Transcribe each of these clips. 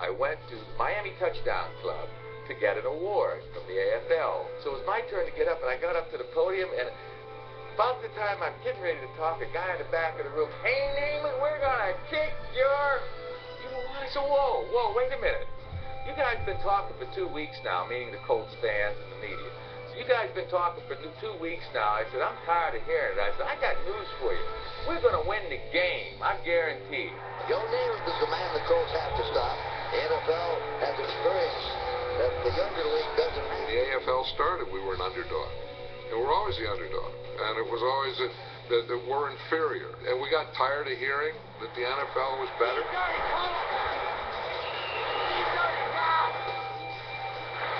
I went to Miami Touchdown Club to get an award from the AFL. So it was my turn to get up, and I got up to the podium, and about the time I'm getting ready to talk, a guy in the back of the room, "Hey, Naaman, we're gonna kick your..." You know what? I said, whoa, wait a minute. You guys been talking for 2 weeks now, meaning the Colts fans and the media. So you guys been talking for 2 weeks now. I said, I'm tired of hearing it. I said, I got news for you. We're gonna win the game, I guarantee. Joe Namath is the man the Colts have to stop. The NFL has experience that the younger league doesn't have. When the AFL started, we were an underdog. And we're always the underdog. And it was always that we're inferior. And we got tired of hearing that the NFL was better.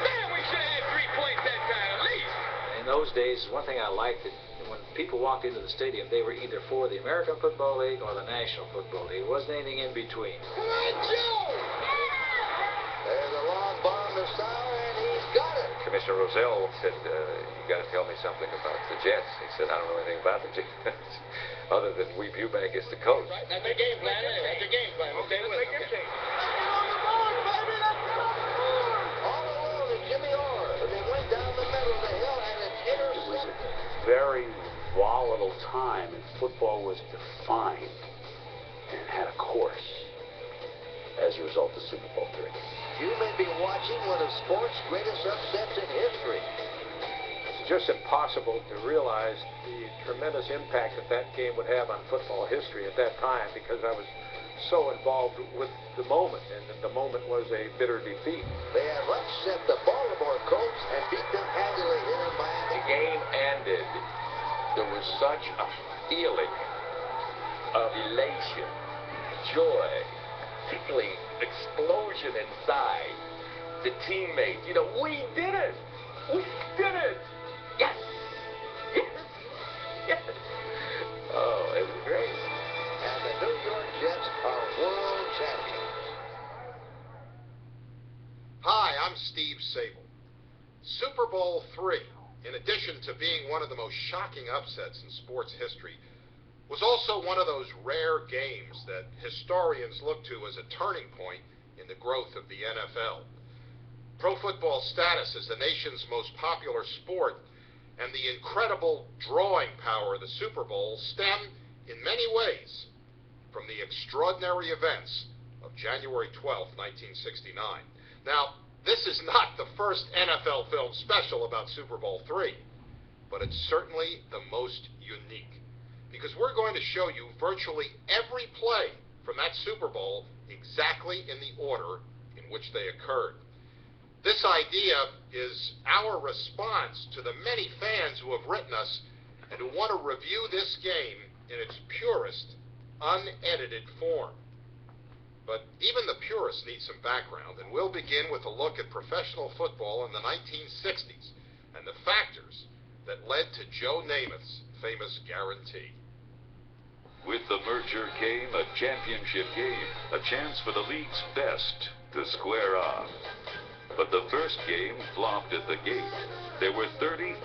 Man, we should have had 3 points that time at least. In those days, one thing I liked, that when people walked into the stadium, they were either for the American Football League or the National Football League. There wasn't anything in between. Come on, Joe! There's a long bomb to Sauer, and he's got it. Commissioner Rozelle said, you got to tell me something about the Jets. He said, I don't know anything about the Jets, other than Weeb Ewbank is the coach. Right, that's the game plan anyway. That's the game plan. Okay, let's make it change. All alone is Jimmy Orr. They went down the middle of the hill, and it's intercepted. Very volatile time, and football was defined and had a course as a result of Super Bowl III. You may be watching one of sports' greatest upsets in history. It's just impossible to realize the tremendous impact that game would have on football history at that time, because I was so involved with the moment, and the moment was a bitter defeat. They have upset the Baltimore Colts and beat them handily here in Miami. The game ended. There was such a feeling of elation, joy, particularly explosion inside. The teammates, we did it! We did it! Yes! Yes! Yes! Oh, it was great. And the New York Jets are world champions. Hi, I'm Steve Sable. Super Bowl III, in addition to being one of the most shocking upsets in sports history, was also one of those rare games that historians look to as a turning point in the growth of the NFL. Pro Football status as the nation's most popular sport and the incredible drawing power of the Super Bowl stem, in many ways, from the extraordinary events of January 12, 1969. Now, this is not the first NFL film special about Super Bowl III, but it's certainly the most unique, because we're going to show you virtually every play from that Super Bowl exactly in the order in which they occurred. This idea is our response to the many fans who have written us and who want to review this game in its purest, unedited form. But even the purists need some background, and we'll begin with a look at professional football in the 1960s and the factors that led to Joe Namath's famous guarantee. With the merger came a championship game, a chance for the league's best to square off. But the first game flopped at the gate. There were 30,000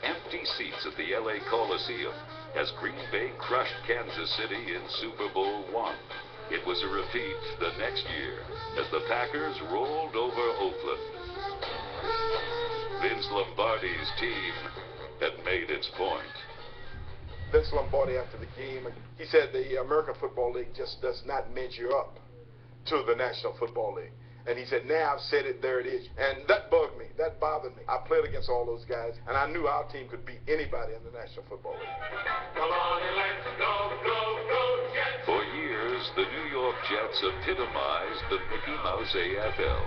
empty seats at the LA Coliseum as Green Bay crushed Kansas City in Super Bowl I. It was a repeat the next year as the Packers rolled over Oakland. Vince Lombardi's team had made its point. Vince Lombardi, after the game, he said the American Football League just does not measure up to the National Football League. And he said, now I've said it, there it is. And that bugged me. That bothered me. I played against all those guys, and I knew our team could beat anybody in the National Football League. Come on and let's go, go, go, Jets! For years, the New York Jets epitomized the Mickey Mouse AFL.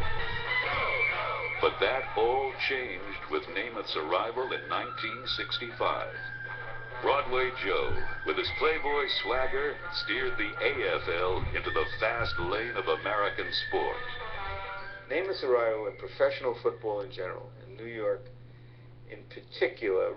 But that all changed with Namath's arrival in 1965. Broadway Joe, with his playboy swagger, steered the AFL into the fast lane of American sport. Namath's arrival in professional football in general, in New York in particular,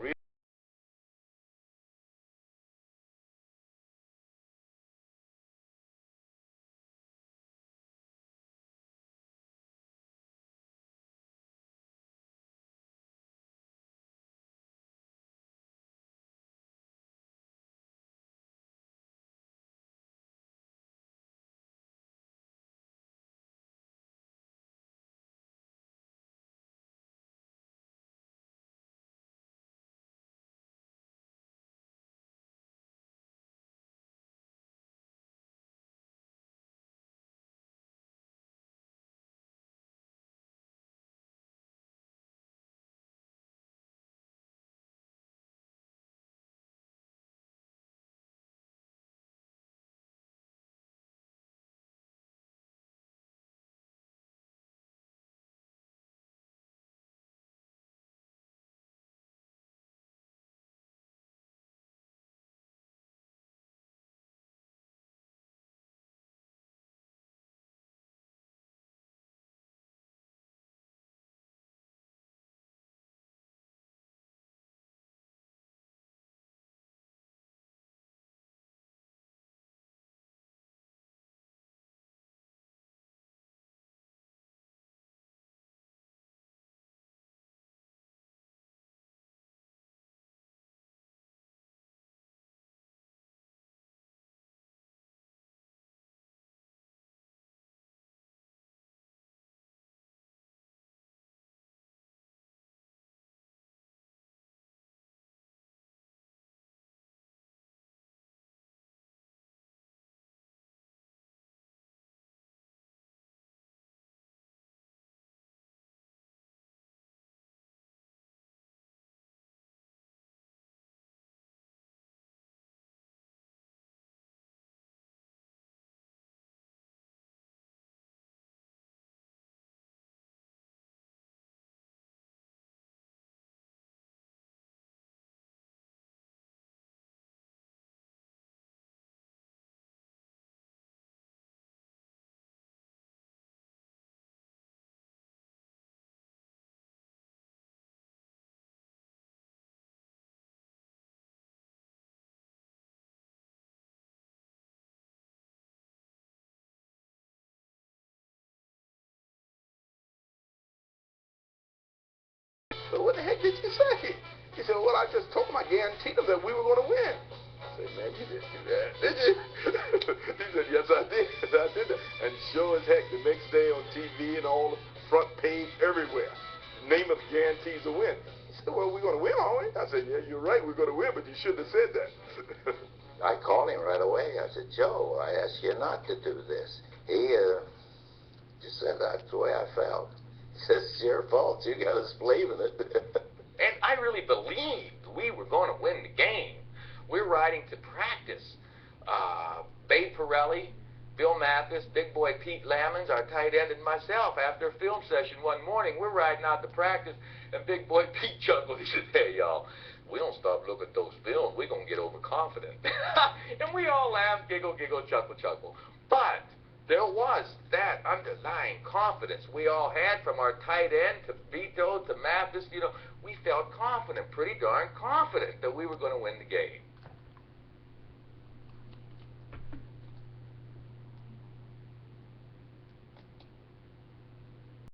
what the heck did you say? He said, well, I just told him, I guaranteed him that we were going to win. I said, man, you didn't do that, did you? He said, yes, I did. I did that. And sure as heck, the next day on TV and all the front page everywhere, Namath guarantees a win. He said, well, we're going to win, aren't we? I said, yeah, you're right, we're going to win, but you shouldn't have said that. I called him right away. I said, Joe, I asked you not to do this. He just said, that's the way I felt. He says, it's your fault. You got us believing it. And I really believed we were going to win the game. We're riding to practice. Babe Pirelli, Bill Mathis, big boy Pete Lamons, our tight end, and myself, after a film session one morning, we're riding out to practice, and big boy Pete chuckled. He said, hey, y'all, we don't stop looking at those films, we're going to get overconfident. And we all laughed, giggle, giggle, chuckle, chuckle. But there was that underlying confidence we all had, from our tight end to Vito to Mathis. You know, we felt confident, pretty darn confident, that we were going to